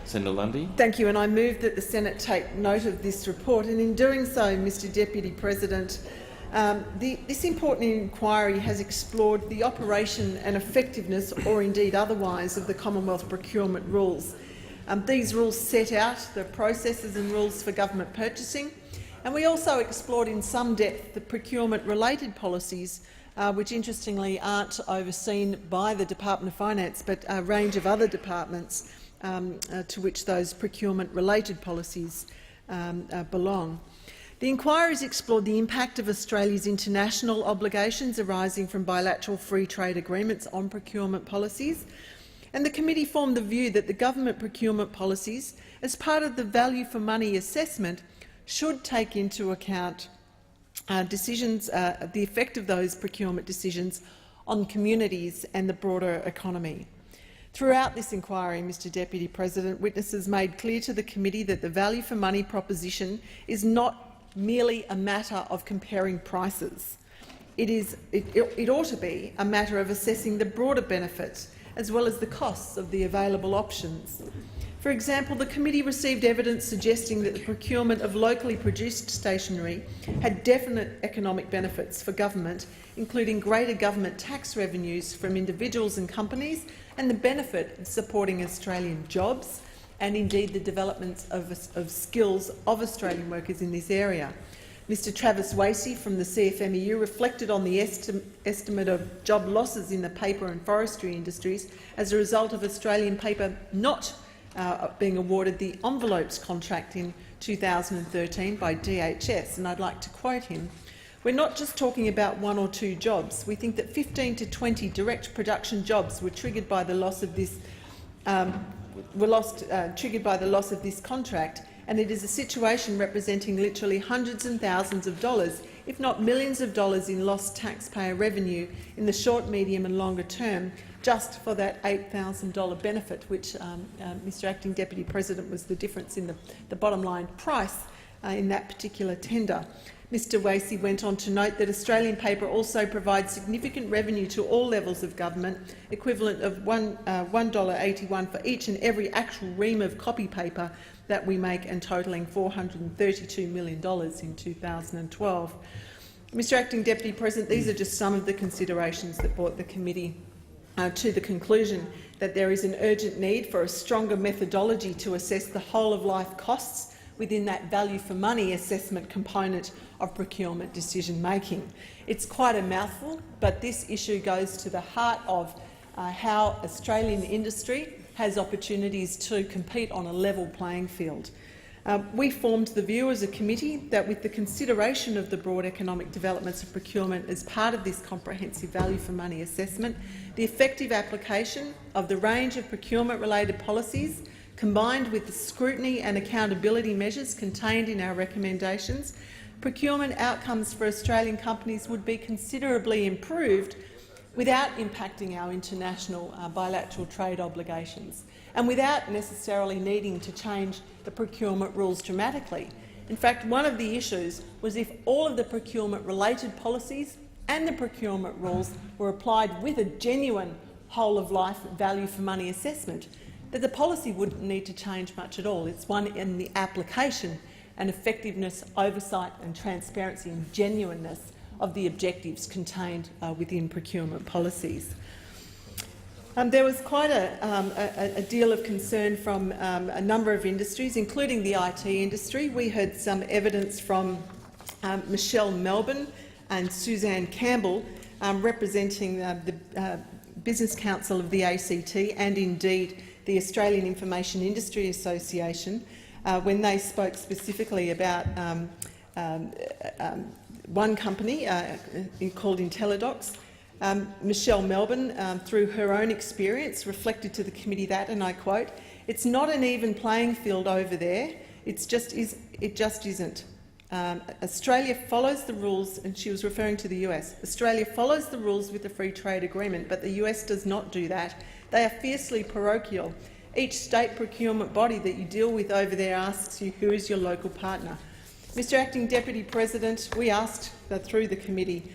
Senator Lundy. Thank you, and I move that the Senate take note of this report. And in doing so, Mr Deputy President, this important inquiry has explored the operation and effectiveness, or indeed otherwise, of the Commonwealth procurement rules. These rules set out the processes and rules for government purchasing, and we also explored in some depth the procurement-related policies, which interestingly aren't overseen by the Department of Finance, but a range of other departments to which those procurement-related policies belong. The inquiry has explored the impact of Australia's international obligations arising from bilateral free trade agreements on procurement policies, and the committee formed the view that the government procurement policies, as part of the value for money assessment, should take into account the effect of those procurement decisions on communities and the broader economy. Throughout this inquiry, Mr Deputy President, witnesses made clear to the committee that the value for money proposition is not merely a matter of comparing prices. It ought to be a matter of assessing the broader benefits as well as the costs of the available options. For example, the committee received evidence suggesting that the procurement of locally produced stationery had definite economic benefits for government, including greater government tax revenues from individuals and companies and the benefit of supporting Australian jobs and indeed the development of skills of Australian workers in this area. Mr Travis Wasey from the CFMEU reflected on the estimate of job losses in the paper and forestry industries as a result of Australian paper not being awarded the envelopes contract in 2013 by DHS, and I'd like to quote him. "We're not just talking about 1 or 2 jobs. We think that 15 to 20 direct production jobs were triggered by the loss of this contract, and it is a situation representing literally hundreds and thousands of dollars, if not millions of dollars, in lost taxpayer revenue in the short, medium and longer term, just for that $8,000 benefit, which, Mr Acting Deputy President, was the difference in the bottom line price in that particular tender. Mr Wasey went on to note that Australian paper also provides significant revenue to all levels of government, equivalent of $1.81 for each and every actual ream of copy paper that we make, and totalling $432 million in 2012. Mr Acting Deputy President, these are just some of the considerations that brought the committee to the conclusion that there is an urgent need for a stronger methodology to assess the whole-of-life costs within that value-for-money assessment component of procurement decision-making. It's quite a mouthful, but this issue goes to the heart of how Australian industry has opportunities to compete on a level playing field. We formed the view as a committee that with the consideration of the broad economic developments of procurement as part of this comprehensive value-for-money assessment, the effective application of the range of procurement-related policies, combined with the scrutiny and accountability measures contained in our recommendations, procurement outcomes for Australian companies would be considerably improved without impacting our international bilateral trade obligations and without necessarily needing to change the procurement rules dramatically. In fact, one of the issues was if all of the procurement-related policies and the procurement rules were applied with a genuine whole-of-life value-for-money assessment, that the policy wouldn't need to change much at all. It's one in the application and effectiveness, oversight and transparency and genuineness of the objectives contained within procurement policies. There was quite a deal of concern from a number of industries, including the IT industry. We heard some evidence from Michelle Melbourne and Suzanne Campbell, representing the Business Council of the ACT and indeed the Australian Information Industry Association, when they spoke specifically about one company called Intellidocs. Michelle Melbourne, through her own experience, reflected to the committee that, and I quote, "It's not an even playing field over there. It just isn't. Australia follows the rules," and she was referring to the US. "Australia follows the rules with the free trade agreement, but the US does not do that. They are fiercely parochial. Each state procurement body that you deal with over there asks you who is your local partner." Mr Acting Deputy President, we asked through the committee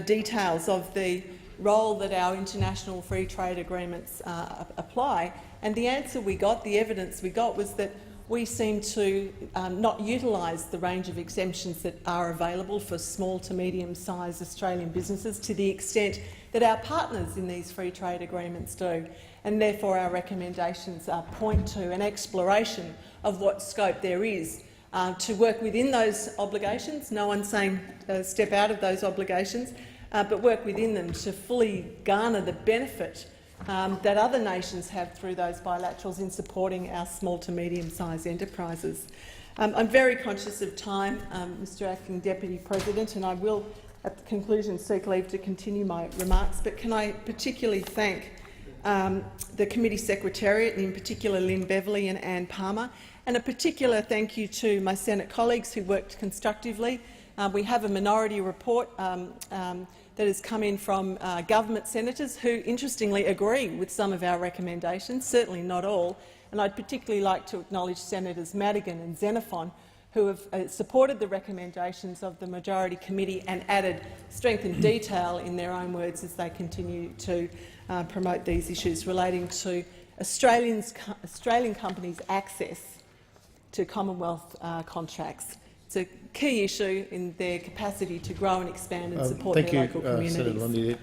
details of the role that our international free trade agreements apply And the answer we got, the evidence we got, was that we seem to not utilise the range of exemptions that are available for small to medium-sized Australian businesses to the extent that our partners in these free trade agreements do. And therefore our recommendations point to an exploration of what scope there is to work within those obligations. No one's saying step out of those obligations, but work within them to fully garner the benefit that other nations have through those bilaterals in supporting our small to medium-sized enterprises. I'm very conscious of time, Mr Acting Deputy President, and I will, at the conclusion, seek leave to continue my remarks. But can I particularly thank the committee secretariat, and in particular Lynn Beverley and Anne Palmer, and a particular thank you to my Senate colleagues who worked constructively. We have a minority report that has come in from government senators who, interestingly, agree with some of our recommendations, certainly not all. And I'd particularly like to acknowledge Senators Madigan and Xenophon, who have supported the recommendations of the majority committee and added strength and detail in their own words as they continue to promote these issues relating to Australian companies' access to Commonwealth contracts. It's a key issue in their capacity to grow and expand and support their local communities. Senator Lundy.